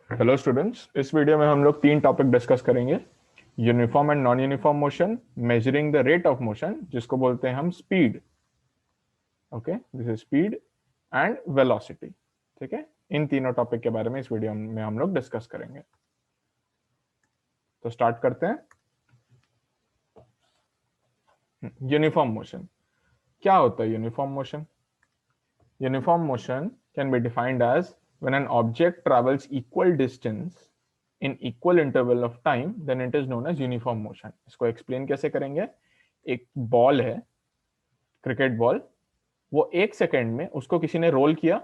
Hello students, इस video में हम लोग तीन टॉपिक डिस्कस करेंगे। Uniform and non uniform motion, measuring the rate of motion जिसको बोलते हैं हम speed. Okay, this is speed and velocity. ठीक है, इन तीनों टॉपिक के बारे में इस वीडियो में हम लोग डिस्कस करेंगे। तो स्टार्ट करते हैं। यूनिफॉर्म मोशन क्या होता है? Uniform motion, uniform motion can be defined as when an object travels equal distance in equal interval of time, then it is known as uniform motion. इसको एक्सप्लेन कैसे करेंगे? एक बॉल है, क्रिकेट बॉल, वो एक सेकेंड में उसको किसी ने रोल किया।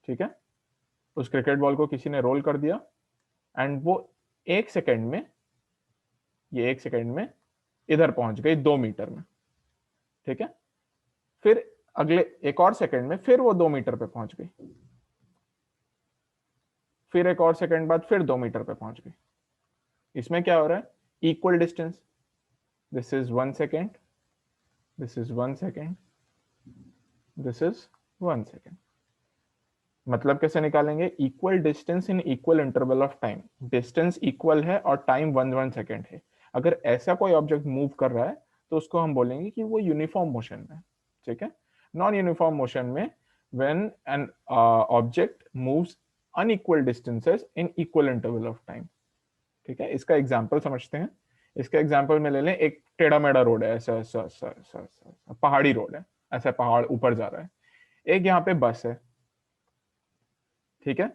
ठीक है, उस क्रिकेट बॉल को किसी ने रोल कर दिया एंड वो एक सेकेंड में, ये एक सेकेंड में इधर पहुंच गई 2 मीटर में। ठीक है, फिर अगले एक और सेकेंड में फिर वो 2 मीटर पे पहुंच गई, फिर एक और सेकंड बाद फिर 2 मीटर पे पहुंच गई। इसमें क्या हो रहा है? Equal distance. This is 1 second, this is 1 second, this is 1 second. मतलब कैसे निकालेंगे? Equal distance in equal interval of time. Distance equal है और टाइम 1 1 सेकेंड है। अगर ऐसा कोई ऑब्जेक्ट मूव कर रहा है तो उसको हम बोलेंगे कि वो यूनिफॉर्म मोशन में। ठीक है, नॉन यूनिफॉर्म मोशन में when an object moves unequal distances in equal interval of time. ठीक है, इसका एग्जाम्पल समझते हैं। इसका एग्जाम्पल में ले लें, एक टेढ़ा मेढ़ा रोड है, ऐसा ऐसा ऐसा ऐसा ऐसा पहाड़ी रोड है, ऐसा पहाड़ ऊपर जा रहा है। एक यहाँ पे बस है। ठीक है,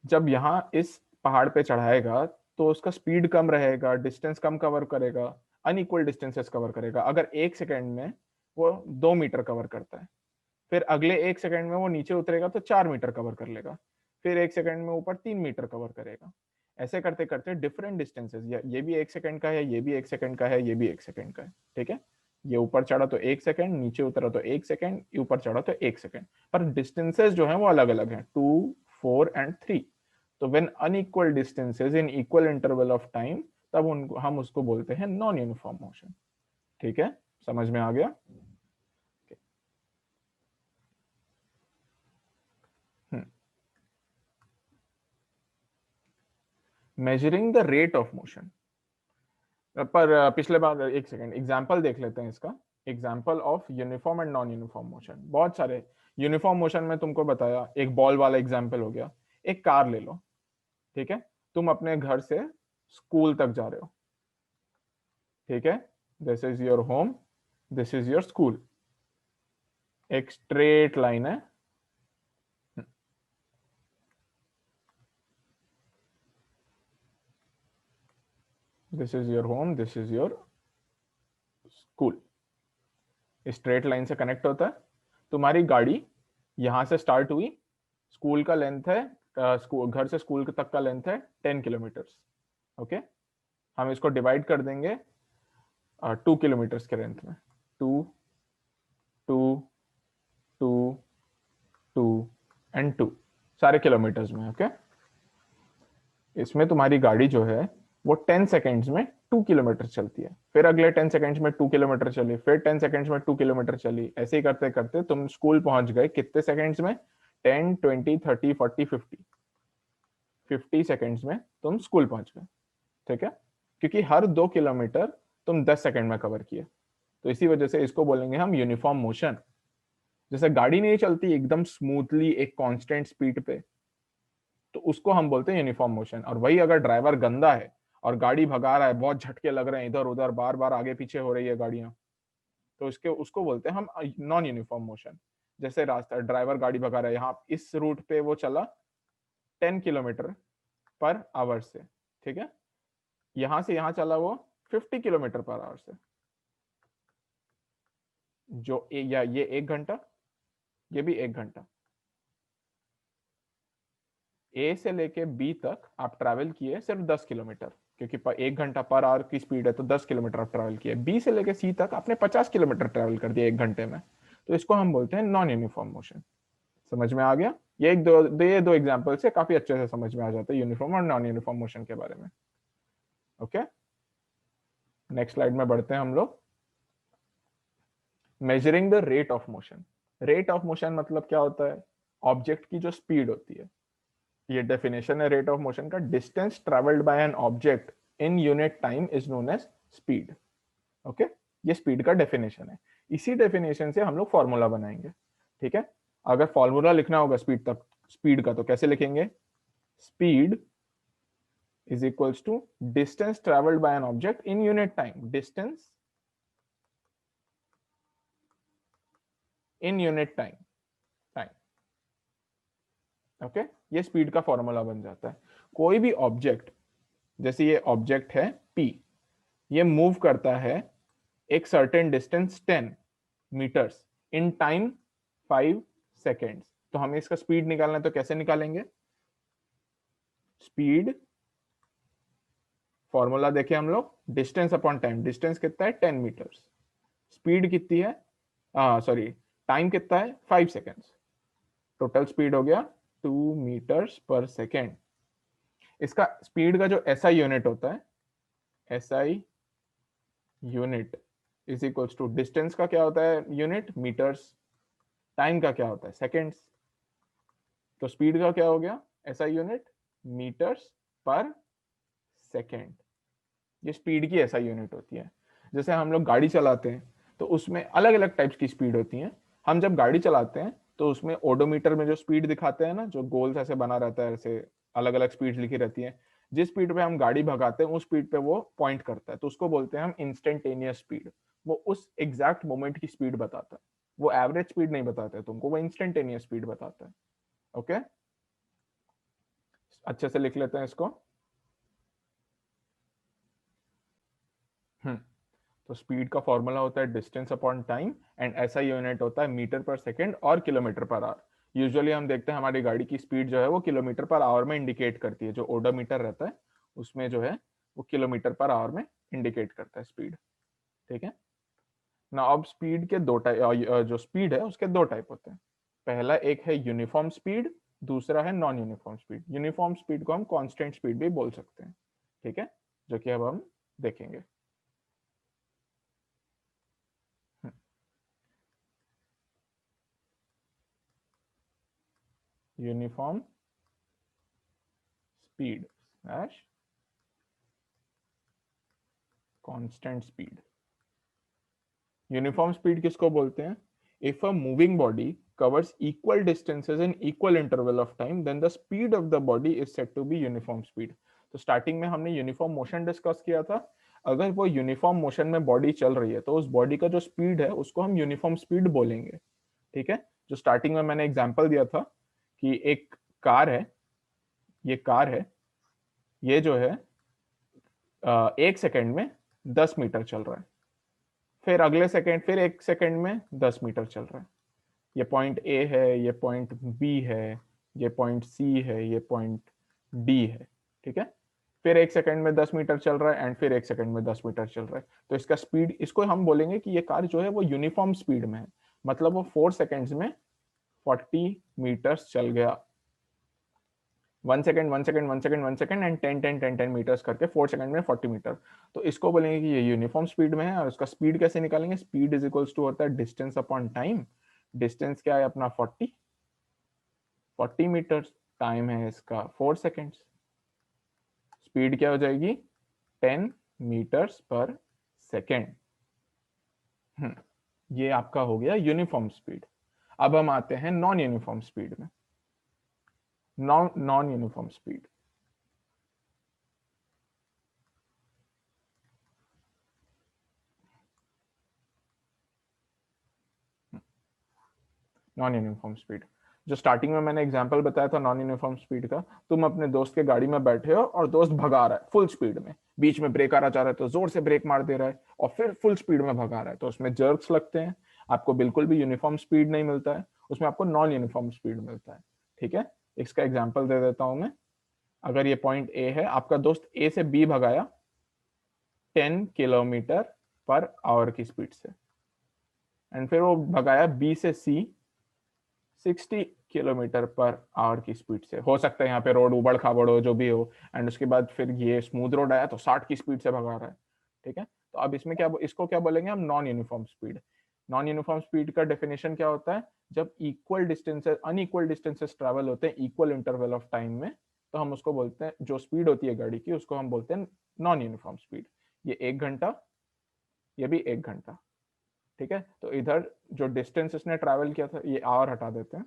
जब यहाँ इस पहाड़ पे चढ़ाएगा तो उसका स्पीड कम रहेगा, डिस्टेंस कम कवर करेगा, अनइक्वल डिस्टेंसेस कवर करेगा। अगर एक सेकेंड में वो 2 मीटर कवर करता है, फिर अगले एक सेकेंड में वो नीचे उतरेगा तो 4 मीटर कवर कर लेगा, फिर एक सेकेंड में ऊपर 3 मीटर कवर करेगा। ऐसे करते करते डिफरेंट डिस्टेंसेस, ये भी एक सेकेंड का है, ये भी एक सेकेंड का है, ये भी एक सेकेंड का है। ठीक है, ये ऊपर चढ़ा तो एक सेकेंड, नीचे उतरा तो एक सेकेंड, ऊपर चढ़ा तो एक सेकेंड, पर डिस्टेंसेस जो है वो अलग अलग है, 2 4 एंड 3। तो when unequal distances in equal interval of time, तब उनको हम उसको बोलते हैं नॉन यूनिफॉर्म मोशन। ठीक है, समझ में आ गया? Measuring the rate of motion. पर पिछले बार एक सेकेंड एग्जाम्पल देख लेते हैं इसका। Example of uniform and non uniform motion बहुत सारे। यूनिफॉर्म मोशन में तुमको बताया, एक बॉल वाला एग्जाम्पल हो गया। एक कार ले लो। ठीक है, तुम अपने घर से स्कूल तक जा रहे हो। ठीक है, this is your home, this is your school. एक स्ट्रेट लाइन है। This is your home, this is your school. Straight line से कनेक्ट होता है। तुम्हारी गाड़ी यहां से स्टार्ट हुई, स्कूल का लेंथ है, घर से स्कूल तक का लेंथ है 10 किलोमीटर्स। ओके, हम इसको डिवाइड कर देंगे 2 किलोमीटर्स के लेंथ में। 2 2 2 2 एंड 2 सारे किलोमीटर्स में। ओके, इसमें तुम्हारी गाड़ी जो है वो 10 सेकेंड्स में 2 किलोमीटर चलती है, फिर अगले 10 सेकेंड्स में 2 किलोमीटर चली, फिर 10 सेकेंड्स में 2 किलोमीटर चली। ऐसे ही करते करते तुम स्कूल पहुंच गए कितने सेकेंड्स में? 10 20 30 40 50 50 सेकेंड्स में तुम स्कूल पहुंच गए। ठीक है, क्योंकि हर 2 किलोमीटर तुम 10 सेकेंड में कवर किए। तो इसी वजह से इसको बोलेंगे हम यूनिफॉर्म मोशन। जैसे गाड़ी नहीं चलती एकदम स्मूथली एक कांस्टेंट स्पीड पे, तो उसको हम बोलते हैं यूनिफॉर्म मोशन। और वही अगर ड्राइवर गंदा है और गाड़ी भगा रहा है, बहुत झटके लग रहे हैं इधर उधर, बार बार आगे पीछे हो रही है गाड़ियां, तो इसके उसको बोलते हैं हम नॉन यूनिफॉर्म मोशन। जैसे रास्ता, ड्राइवर गाड़ी भगा रहा है, यहाँ इस रूट पे वो चला 10 किलोमीटर पर आवर से। ठीक है, यहां से यहां चला वो 50 किलोमीटर पर आवर से। या ये 1 घंटा, ये भी 1 घंटा। ए से लेके बी तक आप ट्रैवल किए सिर्फ 10 किलोमीटर, क्योंकि 1 घंटा पर आवर की स्पीड है तो 10 किलोमीटर आप ट्रैवल किए। बी से लेके सी तक आपने 50 किलोमीटर ट्रैवल कर दिया 1 घंटे में। तो इसको हम बोलते हैं नॉन यूनिफॉर्म मोशन। समझ में आ गया? ये दो एग्जाम्पल से काफी अच्छे से समझ में आ जाता है यूनिफॉर्म और नॉन यूनिफॉर्म मोशन के बारे में। ओके, नेक्स्ट स्लाइड में बढ़ते हैं हम लोग। Measuring the rate of motion. Rate of motion मतलब क्या होता है? ऑब्जेक्ट की जो स्पीड होती है। ये डेफिनेशन है रेट ऑफ मोशन का। Distance travelled by an object in unit time is known as speed. Okay, ये स्पीड का डेफिनेशन है। इसी डेफिनेशन से हम लोग फॉर्मूला बनाएंगे। ठीक है, अगर फॉर्मूला लिखना होगा स्पीड तक, स्पीड का, तो कैसे लिखेंगे? Speed is equals to distance traveled by an object in unit time. Distance in unit time. Okay, ये स्पीड का फॉर्मूला बन जाता है। कोई भी ऑब्जेक्ट, जैसे ये ऑब्जेक्ट है P, ये मूव करता है एक certain distance 10 metres in time 5 seconds. तो हमें इसका स्पीड निकालना है, तो कैसे निकालेंगे? स्पीड फॉर्मूला देखें हम लोग, डिस्टेंस अपॉन टाइम। डिस्टेंस कितना है? 10 मीटर्स। स्पीड कितनी है? सॉरी, टाइम कितना है? 5 सेकेंड्स। टोटल स्पीड हो गया 2 मीटर्स पर सेकेंड। इसका स्पीड का जो एसआई यूनिट होता है, SI unit is equals to distance का क्या होता है यूनिट? मीटर्स। टाइम का क्या होता है? सेकेंड्स। तो स्पीड का क्या हो गया SI unit? Metres per second. ये स्पीड की एसआई यूनिट होती है। जैसे हम लोग गाड़ी चलाते हैं तो उसमें अलग अलग टाइप्स की स्पीड होती है। हम जब गाड़ी चलाते हैं तो उसमें ओडोमीटर में जो स्पीड दिखाते हैं ना, जो गोल ऐसे बना रहता है, ऐसे अलग अलग स्पीड लिखी रहती है, जिस स्पीड पे हम गाड़ी भगाते हैं उस स्पीड पे वो पॉइंट करता है, तो उसको बोलते हैं हम इंस्टेंटेनियस स्पीड। वो उस एग्जैक्ट मोमेंट की स्पीड बताता है, वो एवरेज स्पीड नहीं बताता है तुमको, वो इंस्टेंटेनियस स्पीड बताता है। ओके, अच्छे से लिख लेते हैं इसको। तो स्पीड का फॉर्मूला होता है डिस्टेंस अपॉन टाइम, एंड ऐसा यूनिट होता है मीटर पर सेकेंड और किलोमीटर पर आवर। यूजुअली हम देखते हैं हमारी गाड़ी की स्पीड जो है वो किलोमीटर पर आवर में इंडिकेट करती है। जो ओडोमीटर रहता है उसमें जो है वो किलोमीटर पर आवर में इंडिकेट करता है स्पीड। ठीक है ना। अब स्पीड के दो टाइप, जो स्पीड है उसके दो टाइप होते हैं। पहला एक है यूनिफॉर्म स्पीड, दूसरा है non uniform speed. Uniform speed को हम कांस्टेंट स्पीड भी बोल सकते हैं। ठीक है, जो कि अब हम देखेंगे। Uniform speed slash constant speed. Uniform speed किसको बोलते हैं? If a moving body covers equal distances in equal interval of time, then the speed of the body is said to be uniform speed. तो starting में हमने uniform motion discuss किया था। अगर वो यूनिफॉर्म मोशन में बॉडी चल रही है तो उस बॉडी का जो स्पीड है उसको हम यूनिफॉर्म स्पीड बोलेंगे। ठीक है, जो स्टार्टिंग में मैंने एग्जांपल दिया था कि एक कार है, ये कार है, ये जो है 1 सेकेंड में 10 मीटर चल रहा है, फिर अगले सेकेंड फिर 1 सेकेंड में 10 मीटर चल रहा है। ये पॉइंट ए है, ये पॉइंट बी है, ये पॉइंट सी है, ये पॉइंट डी है। ठीक है, फिर 1 सेकेंड में 10 मीटर चल रहा है एंड फिर 1 सेकेंड में 10 मीटर चल रहा है। तो इसका स्पीड, इसको हम बोलेंगे कि ये कार जो है वो यूनिफॉर्म स्पीड में है, मतलब वो 4 सेकेंड्स में 40 मीटर्स चल गया। 1 second 1 second 1 second 1 second and 10 metres करके 4 सेकेंड में 40 मीटर। तो इसको बोलेंगे कि ये यूनिफॉर्म स्पीड में है। और उसका स्पीड कैसे निकालेंगे? स्पीड इज इक्वल्स टू होता है डिस्टेंस अपॉन टाइम। डिस्टेंस क्या है अपना? 40 मीटर्स। टाइम है इसका 4 सेकेंड्स। स्पीड क्या हो जाएगी? 10 मीटर्स पर सेकेंड। ये आपका हो गया यूनिफॉर्म स्पीड। अब हम आते हैं नॉन यूनिफॉर्म स्पीड में। Non uniform speed, non uniform speed, जो स्टार्टिंग में मैंने एग्जांपल बताया था नॉन यूनिफॉर्म स्पीड का। तुम अपने दोस्त के गाड़ी में बैठे हो और दोस्त भगा रहा है फुल स्पीड में, बीच में ब्रेक आना चाह रहा है तो जोर से ब्रेक मार दे रहा है और फिर फुल स्पीड में भगा रहा है, तो उसमें जर्क्स लगते हैं। आपको बिल्कुल भी यूनिफॉर्म स्पीड नहीं मिलता है, उसमें आपको नॉन यूनिफॉर्म स्पीड मिलता है। ठीक है, इसका एग्जाम्पल दे देता हूं मैं। अगर ये पॉइंट ए है, आपका दोस्त ए से बी भगाया 10 किलोमीटर पर आवर की स्पीड से, एंड फिर वो भगाया बी से सी 60 किलोमीटर पर आवर की स्पीड से। हो सकता है यहाँ पे रोड उबड़ खाबड़ हो, जो भी हो, एंड उसके बाद फिर ये स्मूथ रोड आया तो 60 की स्पीड से भगा रहा है। ठीक है, तो अब इसमें क्या, इसको क्या बोलेंगे हम? Non uniform speed. Non uniform speed का डेफिनेशन क्या होता है? जब equal distances unequal distances travel होते हैं इक्वल इंटरवल ऑफ टाइम में, तो हम उसको बोलते हैं, जो स्पीड होती है गाड़ी की उसको हम बोलते हैं नॉन यूनिफॉर्म स्पीड। ये 1 घंटा, ये भी 1 घंटा, ठीक है। तो इधर जो डिस्टेंस इसने ट्रैवल किया था, ये आवर हटा देते हैं,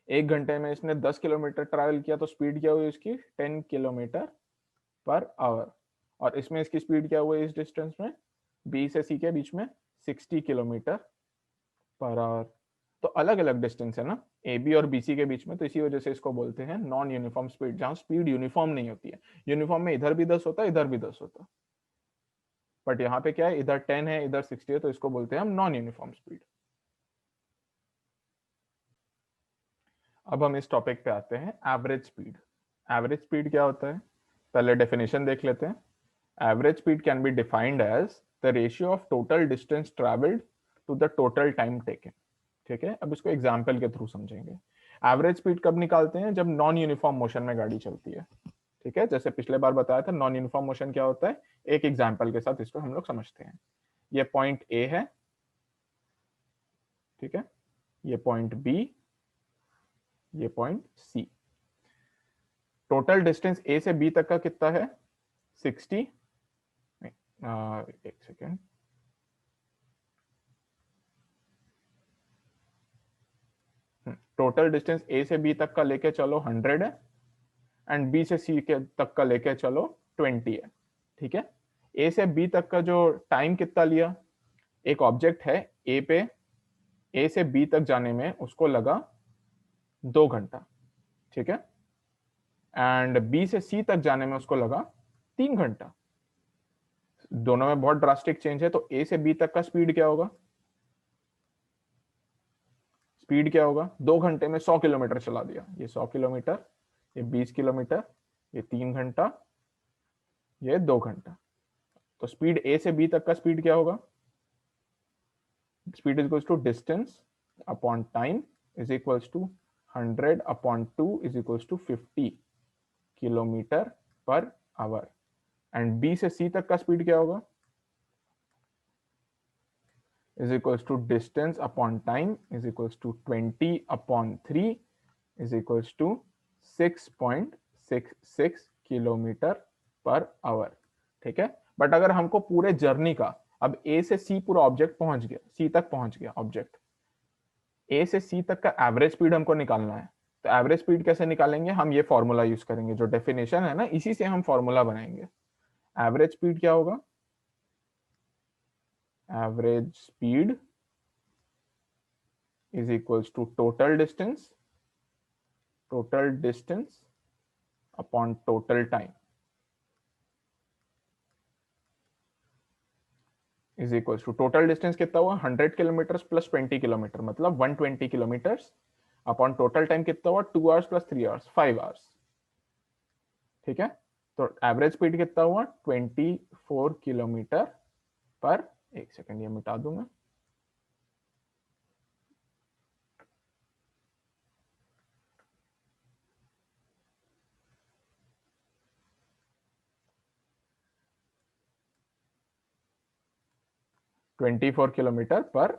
1 घंटे में इसने 10 किलोमीटर ट्रैवल किया, तो स्पीड क्या हुई इसकी 10 किलोमीटर पर आवर। और इसमें इसकी स्पीड क्या हुई इस डिस्टेंस में, बी से सी के बीच में 60 किलोमीटर पर आवर। तो अलग अलग डिस्टेंस है ना ए बी और बी सी के बीच में, तो इसी वजह से इसको बोलते हैं नॉन यूनिफॉर्म स्पीड, जहां स्पीड यूनिफॉर्म नहीं होती है। यूनिफॉर्म में इधर भी 10 होता है, इधर भी 10 होता है, बट यहाँ पे क्या है, इधर 10 है इधर 60 है, तो इसको बोलते हैं हम नॉन यूनिफॉर्म स्पीड। अब हम इस टॉपिक पे आते हैं, एवरेज स्पीड। एवरेज स्पीड क्या होता है, पहले डेफिनेशन देख लेते हैं। Average speed can be defined as the ratio of total distance travelled to the total time taken. ठीक है, अब इसको एग्जाम्पल के थ्रू समझेंगे। एवरेज स्पीड कब निकालते हैं, जब नॉन यूनिफॉर्म मोशन में गाड़ी चलती है। ठीक है, जैसे पिछले बार बताया था नॉन यूनिफॉर्म मोशन क्या होता है, एक एग्जाम्पल के साथ इसको हम लोग समझते हैं। ये पॉइंट ए है, ठीक है, ये पॉइंट बी, ये पॉइंट सी। टोटल डिस्टेंस ए से बी तक का कितना है 60, एक सेकेंड, टोटल डिस्टेंस ए से बी तक का लेके चलो 100 है, एंड बी से सी के तक का लेके चलो 20 है। ठीक है, ए से बी तक का जो टाइम कितना लिया, एक ऑब्जेक्ट है ए पे, ए से बी तक जाने में उसको लगा 2 घंटा, ठीक है, एंड बी से सी तक जाने में उसको लगा 3 घंटा। दोनों में बहुत ड्रास्टिक चेंज है, तो ए से बी तक का स्पीड क्या होगा, स्पीड क्या होगा, 2 घंटे में 100 किलोमीटर चला दिया, ये 100 किलोमीटर, ये 20 किलोमीटर, ये 3 घंटा, ये 2 घंटा। तो स्पीड ए से बी तक का स्पीड क्या होगा, speed is equals to distance upon time is equals to 100/2 is equals to 50 kilometre per hour. And B से सी तक का स्पीड क्या होगा, is equals to distance upon time is equals to 20/3 is equals to 6.66 kilometre per our. ठीक है, but अगर हमको पूरे जर्नी का, अब ए से सी पूरा ऑब्जेक्ट पहुंच गया, सी तक पहुंच गया ऑब्जेक्ट, ए से सी तक का एवरेज स्पीड हमको निकालना है। तो एवरेज स्पीड कैसे निकालेंगे, हम ये फॉर्मूला यूज करेंगे, जो डेफिनेशन है ना इसी से हम फॉर्मूला बनाएंगे। एवरेज स्पीड क्या होगा, average speed is equals to total distance upon total time is equals to total distance कितना हुआ 100 किलोमीटर प्लस 20 किलोमीटर, मतलब 120 किलोमीटर, अपॉन टोटल टाइम कितना हुआ 2 आवर्स प्लस 3 आवर्स 5 आवर्स। ठीक है, तो एवरेज स्पीड कितना हुआ 24 किलोमीटर पर, एक सेकेंड ये मिटा दूं मैं, 24 किलोमीटर पर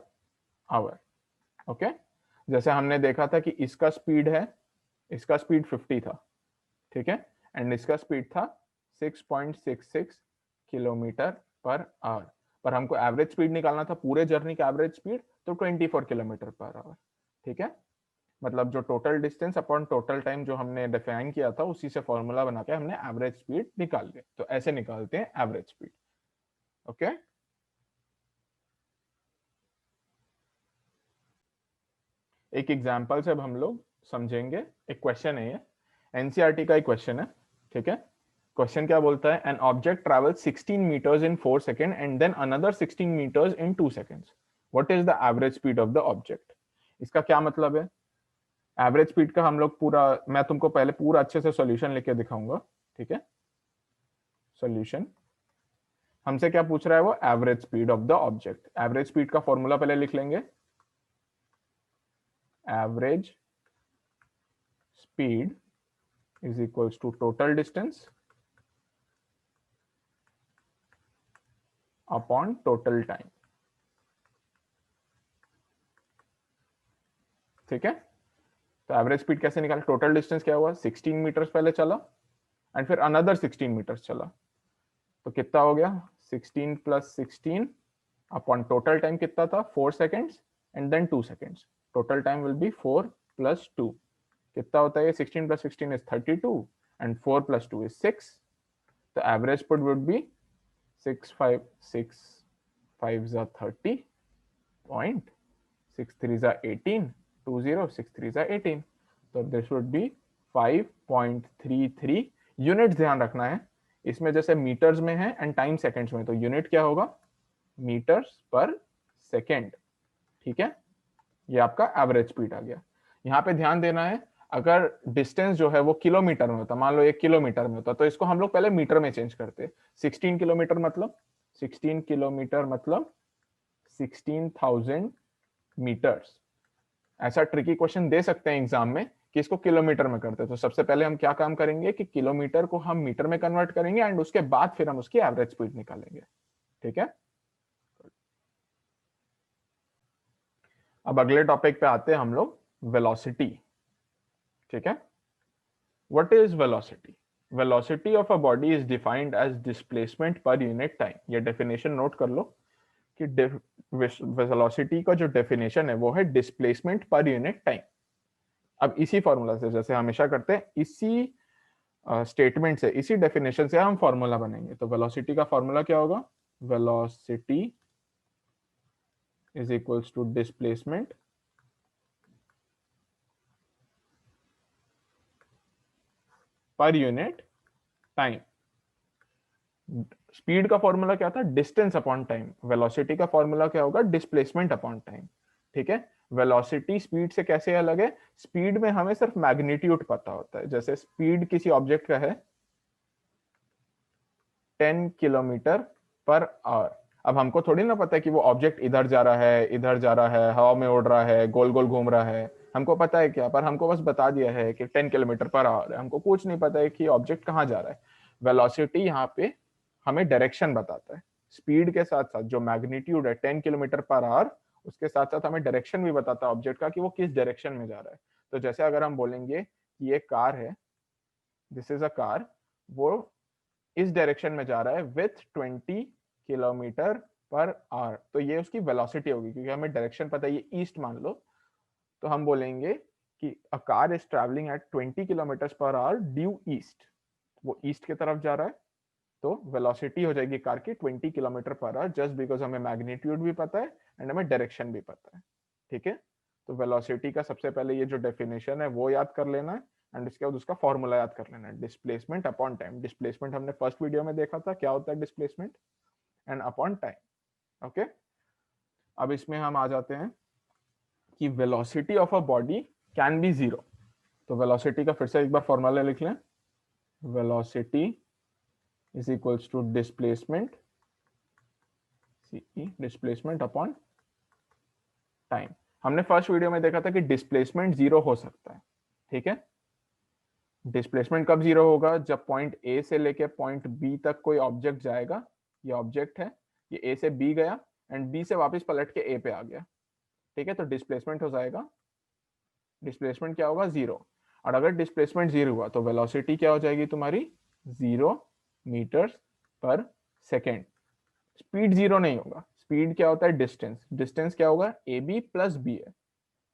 आवर। ओके, जैसे हमने देखा था कि इसका स्पीड है, इसका स्पीड 50 था, ठीक है, एंड इसका स्पीड था 6.66 किलोमीटर पर आवर, पर हमको एवरेज स्पीड निकालना था पूरे जर्नी का एवरेज स्पीड, तो 24 किलोमीटर पर आवर। ठीक है, मतलब जो total distance upon total time जो हमने डिफाइन किया था, उसी से फॉर्मूला बना के हमने एवरेज स्पीड निकाल लिया। तो ऐसे निकालते हैं एवरेज स्पीड। ओके, एक एग्जांपल से अब हम लोग समझेंगे। एक क्वेश्चन है, ये एनसीईआरटी का एक क्वेश्चन है। ठीक है, क्वेश्चन क्या बोलता है, an object travel 16 metres in 4 second and then another 16 metres in 2 seconds, what is the average speed of the object. इसका क्या मतलब है, एवरेज स्पीड का हम लोग पूरा, मैं तुमको पहले पूरा अच्छे से सॉल्यूशन लेके दिखाऊंगा। ठीक है, सॉल्यूशन हमसे क्या पूछ रहा है, वो average speed of the object. Average speed का फॉर्मूला पहले लिख लेंगे, average speed is equals to total distance upon total time। ठीक है, तो एवरेज स्पीड कैसे निकाल, टोटल डिस्टेंस क्या हुआ, 16 मीटर्स पहले चला एंड फिर अनदर 16 मीटर्स चला, तो कितना हो गया 16 प्लस 16 अपॉन टोटल टाइम कितना था 4 seconds and then 2 seconds, total time will be 4 plus 2, कितना होता है 16 plus 16 is 32 and 4 plus 2 is 6, तो average speed would be 6 5 6 5 is 30 point 6 3 is 18 20 6 3 is 18, तो दिस वुड बी 5.33 यूनिट, ध्यान रखना है इसमें जैसे मीटर्स में है एंड टाइम सेकंड्स में, तो यूनिट क्या होगा मीटर्स पर सेकेंड, ठीक है, ये आपका एवरेज स्पीड आ गया। यहाँ पे ध्यान देना है अगर डिस्टेंस जो है वो किलोमीटर में होता, मान लो 1 किलोमीटर में होता, तो इसको हम लोग पहले मीटर में चेंज करते, 16 किलोमीटर मतलब 16 किलोमीटर मतलब 16,000 मीटर्स। ऐसा ट्रिकी क्वेश्चन दे सकते हैं एग्जाम में कि इसको किलोमीटर में करते, तो सबसे पहले हम क्या काम करेंगे कि किलोमीटर को हम मीटर में कन्वर्ट करेंगे एंड उसके बाद फिर हम उसकी एवरेज स्पीड निकालेंगे, ठीक है। अब अगले टॉपिक पे आते हैं हम लोग, वेलोसिटी, ठीक है। What is velocity, velocity of a body is defined as displacement per unit time, ये डेफिनेशन नोट कर लो कि वेलोसिटी का जो डेफिनेशन है वो है डिस्प्लेसमेंट पर यूनिट टाइम। अब इसी फॉर्मूला से जैसे हमेशा करते हैं, इसी स्टेटमेंट से, इसी डेफिनेशन से हम फॉर्मूला बनेंगे, तो वेलोसिटी का फॉर्मूला क्या होगा, velocity is equals to displacement per unit time. Speed का फॉर्मूला क्या था, डिस्टेंस अपॉन टाइम, वेलोसिटी का फॉर्मूला क्या होगा, डिस्प्लेसमेंट अपॉन टाइम, ठीक है। वेलोसिटी स्पीड से कैसे अलग है, स्पीड में हमें सिर्फ मैग्नीट्यूड पता होता है, जैसे स्पीड किसी ऑब्जेक्ट का है 10 किलोमीटर पर आवर, अब हमको थोड़ी ना पता है कि वो ऑब्जेक्ट इधर जा रहा है, इधर जा रहा है, हवा में उड़ रहा है, गोल गोल घूम रहा है, हमको पता है क्या, पर हमको बस बता दिया है कि 10 किलोमीटर पर आवर है, हमको कुछ नहीं पता है कि ऑब्जेक्ट कहाँ जा रहा है। वेलोसिटी यहाँ पे हमें डायरेक्शन बताता है, स्पीड के साथ साथ जो मैग्नीट्यूड है 10 किलोमीटर पर आवर, उसके साथ साथ हमें डायरेक्शन भी बताता है ऑब्जेक्ट का कि वो किस डायरेक्शन में जा रहा है। तो जैसे अगर हम बोलेंगे कि ये कार है, दिस इज अ कार, वो इस डायरेक्शन में जा रहा है विथ 20 किलोमीटर पर आवर, तो ये उसकी वेलोसिटी होगी, क्योंकि हमें डायरेक्शन पता है, ये ईस्ट मान लो, तो हम बोलेंगे कि a car is travelling eight 20 kilometre per our due east, वो ईस्ट की तरफ जा रहा है, तो वेलोसिटी हो जाएगी कार की 20 kilometre per our, just because हमें मैग्नीट्यूड भी पता है एंड हमें डायरेक्शन भी पता है, ठीक है। तो वेलोसिटी का सबसे पहले ये जो डेफिनेशन है वो याद कर लेना है एंड उसके बाद उसका फॉर्मूला याद कर लेना है, डिस्प्लेसमेंट अपॉन टाइम। डिस्प्लेसमेंट हमने फर्स्ट वीडियो में देखा था क्या होता है displacement, and upon time, okay. अब इसमें हम आ जाते हैं कि velocity of a body can be zero, तो वेलोसिटी का फिर से एक बार फॉर्मूला लिख लें, velocity is equals to displacement, displacement upon time. हमने फर्स्ट वीडियो में देखा था कि डिस्प्लेसमेंट जीरो हो सकता है, ठीक है। डिस्प्लेसमेंट कब जीरो होगा, जब पॉइंट ए से लेके पॉइंट बी तक कोई ऑब्जेक्ट जाएगा, ये ऑब्जेक्ट है, ये ए से बी गया एंड बी से वापस पलट के ए पे आ गया, ठीक है, तो डिस्प्लेसमेंट हो जाएगा, डिस्प्लेसमेंट क्या होगा जीरो, और अगर डिस्प्लेसमेंट जीरो हुआ तो वेलोसिटी क्या हो जाएगी तुम्हारी 0 metres per second. Speed zero नहीं होगा, स्पीड क्या होता है डिस्टेंस, डिस्टेंस क्या होगा ए बी प्लस बी है,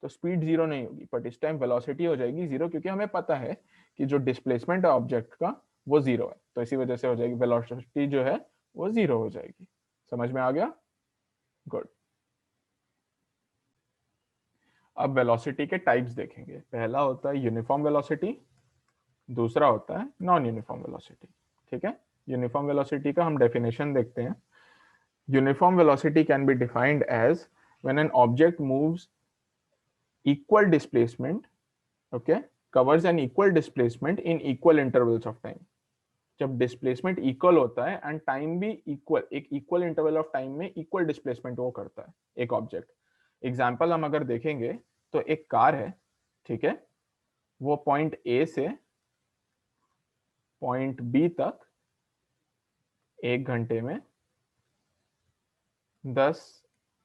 तो स्पीड जीरो नहीं होगी, बट इस टाइम वेलोसिटी हो जाएगी जीरो, क्योंकि हमें पता है कि जो डिस्प्लेसमेंट है ऑब्जेक्ट का वो जीरो है, तो इसी वजह से हो जाएगी वेलोसिटी जो है वो जीरो हो जाएगी। समझ में आ गया, गुड। अब वेलोसिटी के टाइप्स देखेंगे, पहला होता है यूनिफॉर्म वेलोसिटी, दूसरा होता है नॉन यूनिफॉर्म वेलोसिटी, ठीक है। यूनिफॉर्म वेलोसिटी का हम डेफिनेशन देखते हैं, uniform velocity can be defined as when an object moves equal displacement, okay, covers an equal displacement in equal intervals of time। जब डिस्प्लेसमेंट इक्वल होता है एंड टाइम भी इक्वल, एक इक्वल इंटरवल ऑफ टाइम में equal displacement वो करता है एक ऑब्जेक्ट। एग्जांपल हम अगर देखेंगे तो एक कार है, ठीक है, वो पॉइंट ए से पॉइंट बी तक 1 घंटे में 10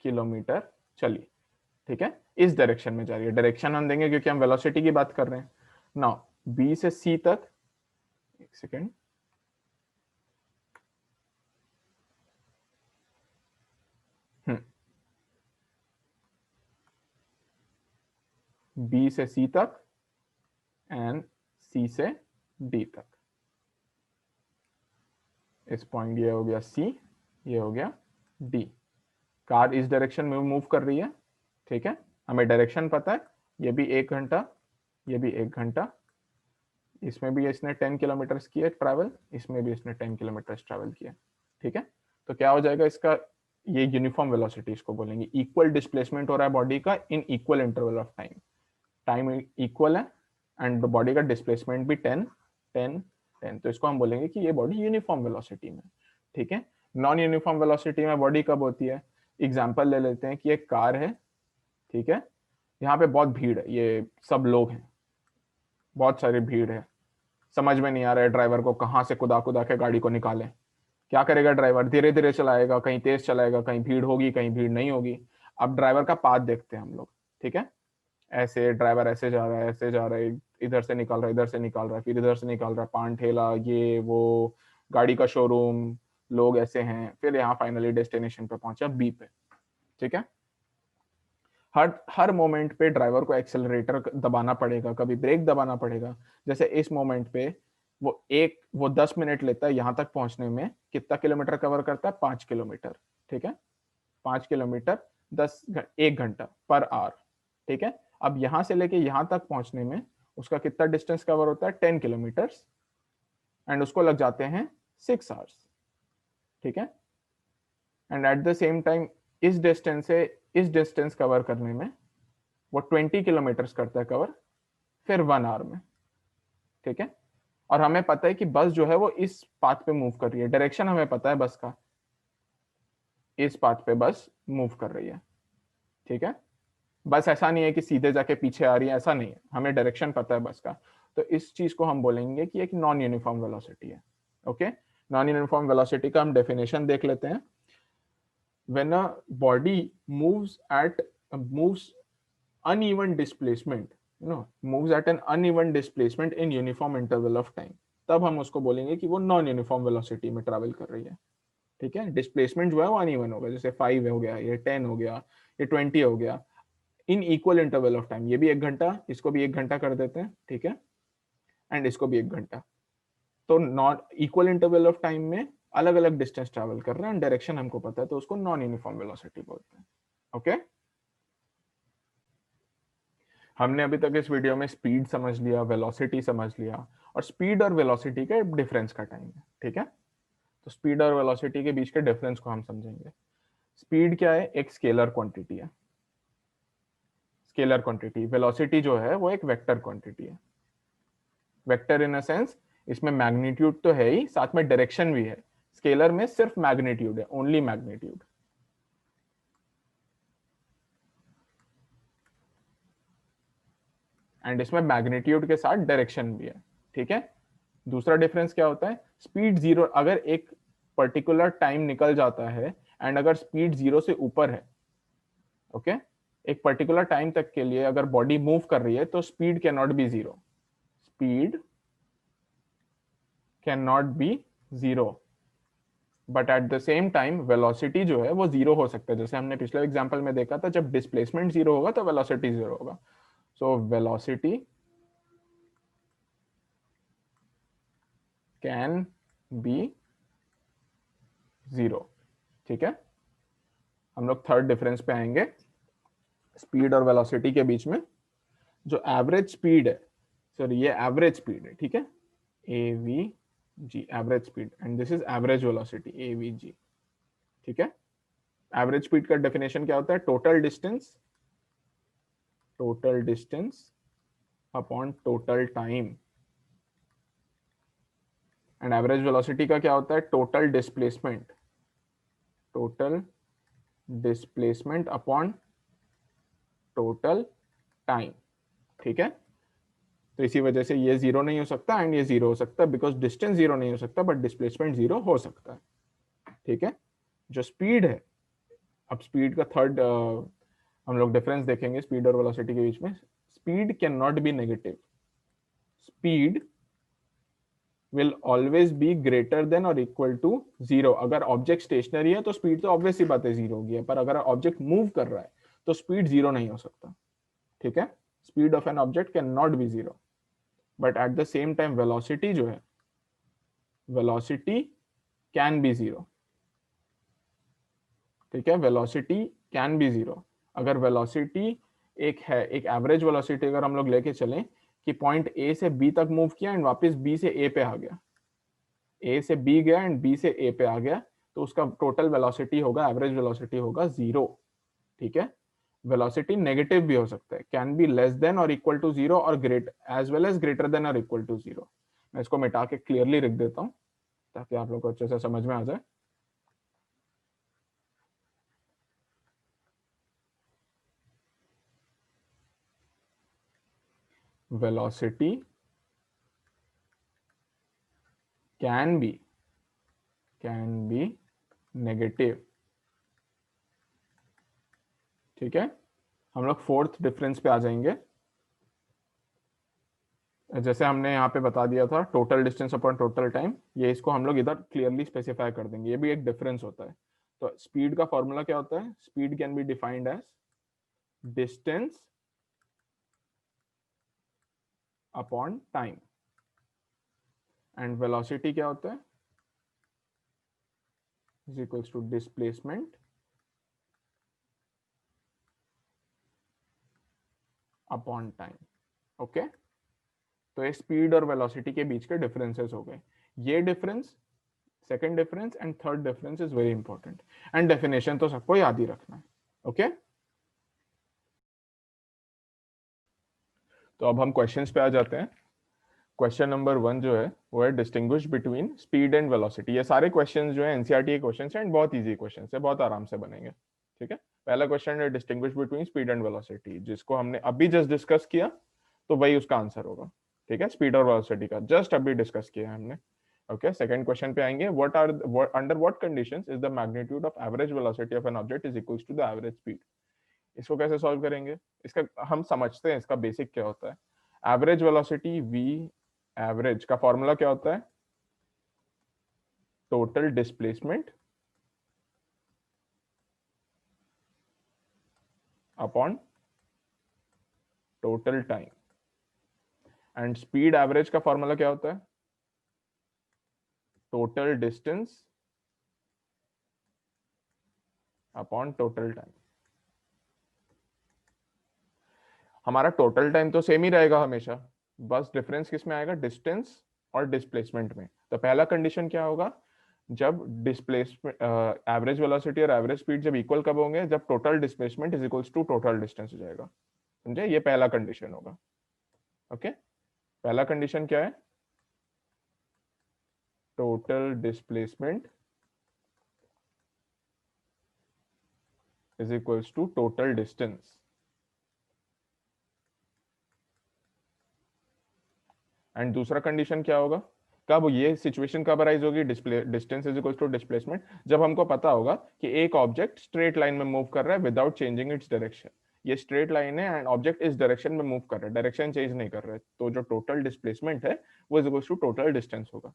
किलोमीटर चली, ठीक है, इस डायरेक्शन में जा रही है। डायरेक्शन हम देंगे क्योंकि हम वेलोसिटी की बात कर रहे हैं। नाउ बी से सी तक, एक सेकेंड, बी से सी तक एंड सी से डी तक। इस पॉइंट, ये हो गया सी, ये हो गया डी। कार इस डायरेक्शन में मूव कर रही है, ठीक है, हमें डायरेक्शन पता है। ये भी 1 घंटा, ये भी 1 घंटा, इसमें भी इसने 10 किलोमीटर किया ट्रैवल, इसमें भी इसने 10 किलोमीटर ट्रैवल किया, ठीक है। तो क्या हो जाएगा इसका, ये यूनिफॉर्म वेलोसिटी इसको बोलेंगे। इक्वल डिस्प्लेसमेंट हो रहा है बॉडी का in equal interval of time, time equal है एंड बॉडी का डिस्प्लेसमेंट भी 10 10 10, तो इसको हम बोलेंगे कि ये बॉडी यूनिफॉर्म वेलोसिटी में, ठीक है। नॉन यूनिफॉर्म वेलोसिटी में बॉडी कब होती है? एग्जांपल ले लेते हैं कि एक कार है, ठीक है, यहाँ पे बहुत भीड़ है, ये सब लोग हैं, बहुत सारी भीड़ है, समझ में नहीं आ रहा है ड्राइवर को कहाँ से कुदा कुदा के गाड़ी को निकाले। क्या करेगा ड्राइवर? धीरे धीरे चलाएगा, कहीं तेज चलाएगा, कहीं भीड़ होगी, कहीं भीड़ नहीं होगी। अब ड्राइवर का पाथ देखते हैं हम लोग, ठीक है। ऐसे ड्राइवर ऐसे जा रहा है, ऐसे जा रहा है, इधर से निकाल रहा है, इधर से निकाल रहा है, फिर इधर से निकाल रहा है, पान ठेला, ये वो, गाड़ी का शोरूम, लोग ऐसे हैं, फिर यहाँ फाइनली डेस्टिनेशन पे पहुंचा, बी पे, ठीक है। हर हर मोमेंट पे ड्राइवर को एक्सेलरेटर दबाना पड़ेगा, कभी ब्रेक दबाना पड़ेगा। जैसे इस मोमेंट पे वो 10 मिनट लेता है यहाँ तक पहुंचने में, कितना किलोमीटर कवर करता है? 5 किलोमीटर, ठीक है, 5 किलोमीटर 1 घंटा पर आवर, ठीक है। अब यहां से लेके यहां तक पहुंचने में उसका कितना डिस्टेंस कवर होता है? 10 किलोमीटर्स, एंड उसको लग जाते हैं 6 आवर्स, ठीक है। And at the same time इस डिस्टेंस से इस डिस्टेंस कवर करने में वो 20 किलोमीटर्स करता है कवर, फिर 1 आवर में, ठीक है। और हमें पता है कि बस जो है वो इस पाथ पे मूव कर रही है, डायरेक्शन हमें पता है बस का, इस पाथ पे बस मूव कर रही है, ठीक है। बस ऐसा नहीं है कि सीधे जाके पीछे आ रही है, ऐसा नहीं है, हमें डायरेक्शन पता है बस का। तो इस चीज को हम बोलेंगे कि एक नॉन यूनिफॉर्म वेलोसिटी है, ओके। नॉन यूनिफॉर्म वेलोसिटी का हम डेफिनेशन देख लेते हैं। When a body moves uneven displacement, moves at an uneven displacement in uniform interval of time, तब हम उसको बोलेंगे कि वो नॉन यूनिफॉर्म वेलोसिटी में ट्रैवल कर रही है, ठीक है। डिस्प्लेसमेंट जो है वो अनइवन होगा, जैसे 5 हो गया, ये 10 हो गया, ये 20 हो गया, in equal interval of time. ये भी 1 घंटा, इसको भी 1 घंटा कर देते हैं, ठीक है, एंड इसको भी 1 घंटा। तो non equal interval of time में अलग अलग डिस्टेंस ट्रैवल कर रहे हैं, डायरेक्शन हमको पता है, तो उसको नॉन यूनिफॉर्म वेलोसिटी बोलते हैं, ओके। हमने अभी तक इस वीडियो में स्पीड समझ लिया, वेलोसिटी समझ लिया, और स्पीड और वेलोसिटी के डिफरेंस का टाइम है, ठीक है। तो स्पीड और वेलोसिटी के बीच के डिफरेंस को हम समझेंगे। स्पीड क्या है? एक स्केलर क्वांटिटी है, स्केलर क्वांटिटी। वेलोसिटी जो है वो एक वेक्टर क्वांटिटी है। वेक्टर इन अ सेंस, इसमें मैग्नीट्यूड तो है ही, साथ में डायरेक्शन भी है। स्केलर में सिर्फ मैग्नीट्यूड है, ओनली मैग्नीट्यूड, एंड इसमें मैग्नीट्यूड के साथ डायरेक्शन भी है, ठीक है। दूसरा डिफरेंस क्या होता है? स्पीड जीरो, अगर एक पर्टिकुलर टाइम निकल जाता है एंड अगर स्पीड 0 से ऊपर है, ओके, एक पर्टिकुलर टाइम तक के लिए अगर बॉडी मूव कर रही है, तो speed can not be 0, speed can not be 0, but at the same time velocity जो है वो 0 हो सकता है। जैसे हमने पिछले एग्जांपल में देखा था, जब डिस्प्लेसमेंट 0 होगा तो वेलोसिटी 0 होगा। सो वेलोसिटी कैन बी 0, ठीक है। हम लोग थर्ड डिफरेंस पे आएंगे स्पीड और वेलोसिटी के बीच में। जो एवरेज स्पीड है, सॉरी ये एवरेज स्पीड है, ठीक है, A V ji, average speed, and this is average velocity, A V जी, ठीक है। एवरेज स्पीड का डेफिनेशन क्या होता है? Total distance upon total time. And average velocity का क्या होता है? Total displacement upon total time, ठीक है। तो इसी वजह से ये 0 नहीं हो सकता एंड ये 0 हो सकता है, बिकॉज डिस्टेंस 0 नहीं हो सकता बट डिस्प्लेसमेंट 0 हो सकता है, ठीक है। जो स्पीड है, अब स्पीड का थर्ड हम लोग डिफरेंस देखेंगे स्पीड और वेलोसिटी के बीच में. Speed can not be negative. Speed will always be greater than और इक्वल टू जीरो. अगर ऑब्जेक्ट स्टेशनरी है तो स्पीड तो ऑब्वियस ही बात है जीरो होगी, पर अगर ऑब्जेक्ट मूव कर रहा है तो स्पीड जीरो नहीं हो सकता. ठीक है, speed of an object can not be zero. But at the same time velocity जो है, वेलोसिटी कैन बी जीरो. ठीक है, वेलोसिटी कैन बी जीरो. अगर वेलोसिटी एक है, एक एवरेज वेलोसिटी अगर हम लोग लेके चलें कि पॉइंट ए से बी तक मूव किया एंड वापस बी से ए पे आ गया, ए से बी गया एंड बी से ए पे आ गया, तो उसका टोटल वेलोसिटी होगा, एवरेज वेलोसिटी होगा जीरो. ठीक है, वेलोसिटी नेगेटिव भी हो सकता है, कैन बी लेस देन और इक्वल टू जीरो और great as well as greater than और इक्वल टू जीरो. मैं इसको मिटा के क्लियरली लिख देता हूं ताकि आप लोग को अच्छे से समझ में आ जाए. velocity can be negative. ठीक है, हम लोग फोर्थ डिफरेंस पे आ जाएंगे. जैसे हमने यहाँ पे बता दिया था total distance upon total time, ये इसको हम लोग इधर क्लियरली स्पेसिफाई कर देंगे, ये भी एक डिफरेंस होता है. तो स्पीड का फॉर्मूला क्या होता है? Speed can be defined as distance upon time. And velocity क्या होता है? Is equals to displacement upon time. Okay, तो ये स्पीड और वेलोसिटी के बीच के डिफरेंसेस हो गए. ये difference, second difference and third difference is very important. And definition तो सबको याद ही रखना है. ओके, तो अब हम क्वेश्चंस पे आ जाते हैं. क्वेश्चन नंबर 1 जो है वो है distinguish between speed and velocity. ये सारे क्वेश्चंस जो है एनसीईआरटी के क्वेश्चंस हैं एंड बहुत इजी क्वेश्चंस है, बहुत आराम से बनेंगे. ठीक है, पहला क्वेश्चन है distinguish between speed and velocity, जिसको हमने अभी जस्ट डिस्कस किया, तो वही उसका आंसर होगा. ठीक है, स्पीड और वेलोसिटी का जस्ट अभी डिस्कस किया है हमने. ओके, सेकंड क्वेश्चन पे आएंगे. Under what conditions is the magnitude of average velocity of an object is equals to the average speed. इसको कैसे सॉल्व करेंगे? इसका हम समझते हैं इसका बेसिक क्या होता है. एवरेज वेलोसिटी v एवरेज का फॉर्मूला क्या होता है? Total displacement upon total time. And speed average का फॉर्मूला क्या होता है? Total distance upon total time. हमारा टोटल टाइम तो सेम ही रहेगा हमेशा, बस डिफरेंस किस में आएगा? डिस्टेंस और डिस्प्लेसमेंट में. तो पहला कंडीशन क्या होगा? जब डिस्प्लेसमेंट, एवरेज वेलोसिटी और एवरेज स्पीड जब इक्वल कब होंगे? जब total displacement is equals to total distance हो जाएगा. समझे? ये पहला कंडीशन होगा. ओके, पहला कंडीशन क्या है? Total displacement is equals to total distance. And दूसरा कंडीशन क्या होगा? कब ये सिचुएशन कब अराइज होगी? Distance is equal to displacement, जब हमको पता होगा कि एक ऑब्जेक्ट स्ट्रेट लाइन में मूव कर रहा है विदाउट चेंजिंग इट्स डायरेक्शन. ये स्ट्रेट लाइन है एंड ऑब्जेक्ट इस डायरेक्शन में मूव कर रहा है, डायरेक्शन चेंज नहीं कर रहा है, तो जो टोटल डिस्प्लेसमेंट है वो is equal to total distance होगा.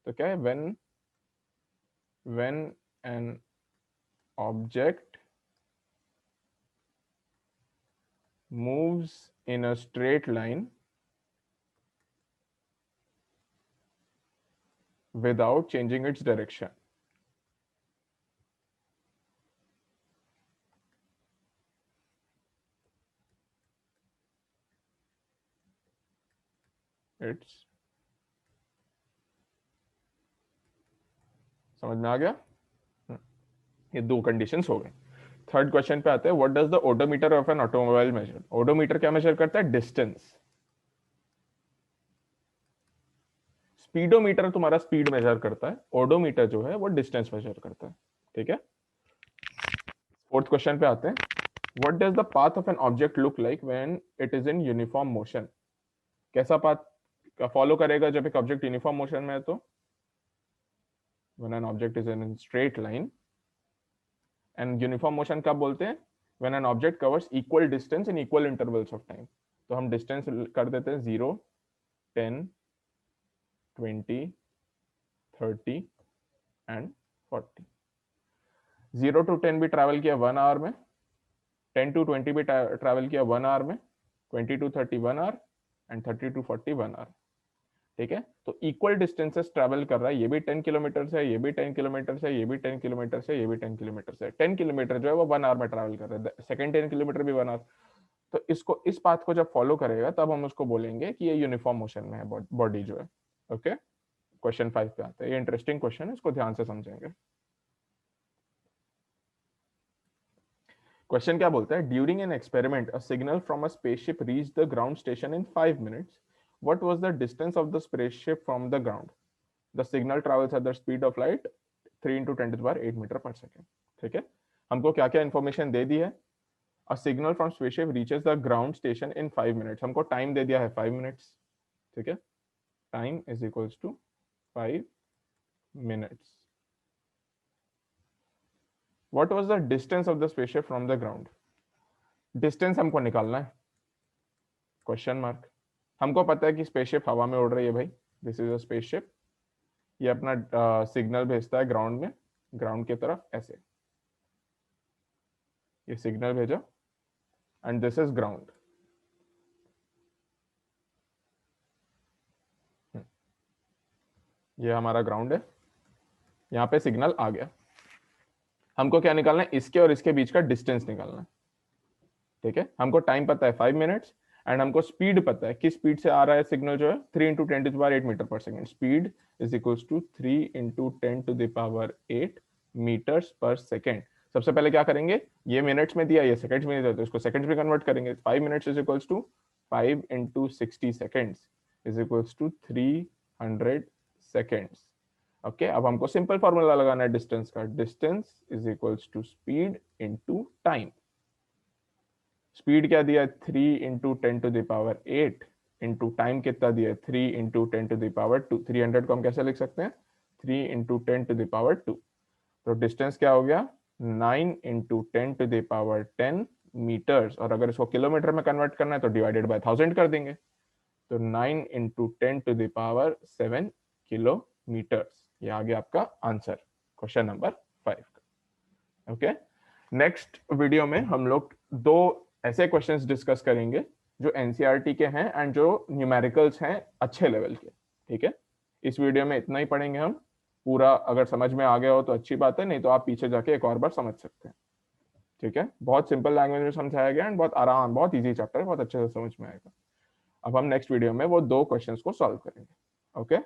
तो क्या है? When an object moves in a straight line without changing its direction, it's, समझ में आ गया? ये दो कंडीशंस हो गए. थर्ड क्वेश्चन पे आते हैं. What does the odometer of an automobile measure? Odometer क्या मेजर करता है? डिस्टेंस. स्पीडोमीटर तुम्हारा स्पीड मेजर करता है, ओडोमीटर जो है वो डिस्टेंस मेजर करता है. ठीक है, फोर्थ क्वेश्चन पे आते हैं. What does the path of an object look like when it is in uniform motion? कैसा पाथ फॉलो करेगा जब एक ऑब्जेक्ट यूनिफॉर्म मोशन में है? तो when an object is in straight line, and uniform motion कब बोलते हैं? When an object covers equal distance in equal intervals of time. तो हम डिस्टेंस कर देते हैं 0, 10, 20, 30 एंड 40। 0 to 10 भी ट्रैवल किया 1 आवर में, 10 to 20 भी ट्रैवल किया 1 आवर में, 20 to 30 1 hour and 30 to 40 1 hour. ठीक है, तो इक्वल डिस्टेंसेस ट्रैवल कर रहा है, ये भी 10 किलोमीटर है, ये भी 10 किलोमीटर है, ये भी 10 किलोमीटर है, ये भी 10 किलोमीटर है। 10 किलोमीटर जो है वो 1 आवर में ट्रैवल कर रहा है, सेकंड 10 किलोमीटर भी 1 आवर। तो इसको, इस पाथ को जब फॉलो करेगा तब हम उसको बोलेंगे कि ये यूनिफॉर्म मोशन में है बॉडी जो है। ओके, क्वेश्चन 5 पे आते हैं। ये इंटरेस्टिंग क्वेश्चन है, इसको ध्यान से समझेंगे। क्वेश्चन क्या बोलता है, during an experiment a signal from a spaceship reach the ground station in 5 minutes. What was the distance of the spaceship from the ground? The signal travels at the speed of light 3 × 10⁸ meter per second. ठीक है, हमको क्या क्या information दे दी है? A signal from spaceship reaches the ground station in 5 minutes. हमको time दे दिया है 5 मिनट्स। ठीक है, time is equals to 5 minutes. What was the distance of the spaceship from the ground? Distance हमको निकालना है, क्वेश्चन मार्क। हमको पता है कि स्पेसशिप हवा में उड़ रही है भाई, दिस इज अ स्पेसशिप। ये अपना सिग्नल भेजता है ग्राउंड में, ग्राउंड की तरफ ऐसे, ये सिग्नल भेजा एंड दिस इज ग्राउंड। ये हमारा ग्राउंड है, यहाँ पे सिग्नल आ गया। हमको क्या निकालना है? इसके और इसके बीच का डिस्टेंस निकालना है। ठीक है, हमको टाइम पता है 5 मिनट्स एंड हमको स्पीड पता है, किस स्पीड से आ रहा है सिग्नल जो है, 3 × 10⁸ meter per second. Speed is equals to 3 × 10⁸ meters per second. सबसे पहले क्या करेंगे, ये मिनट्स में दिया, ये सेकंड्स में दिया, तो इसको सेकंड्स में कन्वर्ट करेंगे। 5 minutes is equals to 5 × 60 seconds is equals to 300 seconds. Okay, अब हमको सिंपल फॉर्मूला लगाना है डिस्टेंस का। Distance is equals to speed into time. Speed क्या दिया? 3 × 10⁸ इंटू टाइम कितना दिया? 3 × 10⁻²। 300 को हम कैसे लिख सकते हैं? 3 × 10⁻²। तो डिस्टेंस क्या हो गया? 9 × 10⁻10 मीटर्स। और अगर इसको किलोमीटर में कन्वर्ट करना है तो डिवाइडेड बाय 1000 कर देंगे, तो 9 × 10⁻7 किलोमीटर्स। ये आ गया आपका answer, question number 5। Okay, next video में हम लोग 2 ऐसे क्वेश्चंस डिस्कस करेंगे जो एनसीईआरटी के हैं एंड जो न्यूमेरिकल्स हैं अच्छे लेवल के। ठीक है, इस वीडियो में इतना ही पढ़ेंगे हम। पूरा अगर समझ में आ गया हो तो अच्छी बात है, नहीं तो आप पीछे जाके एक और बार समझ सकते हैं। ठीक है, बहुत सिंपल लैंग्वेज में समझाया गया एंड बहुत आराम, बहुत इजी चैप्टर है, बहुत अच्छे से समझ में आएगा। अब हम नेक्स्ट वीडियो में वो 2 क्वेश्चंस को सॉल्व करेंगे। ओके।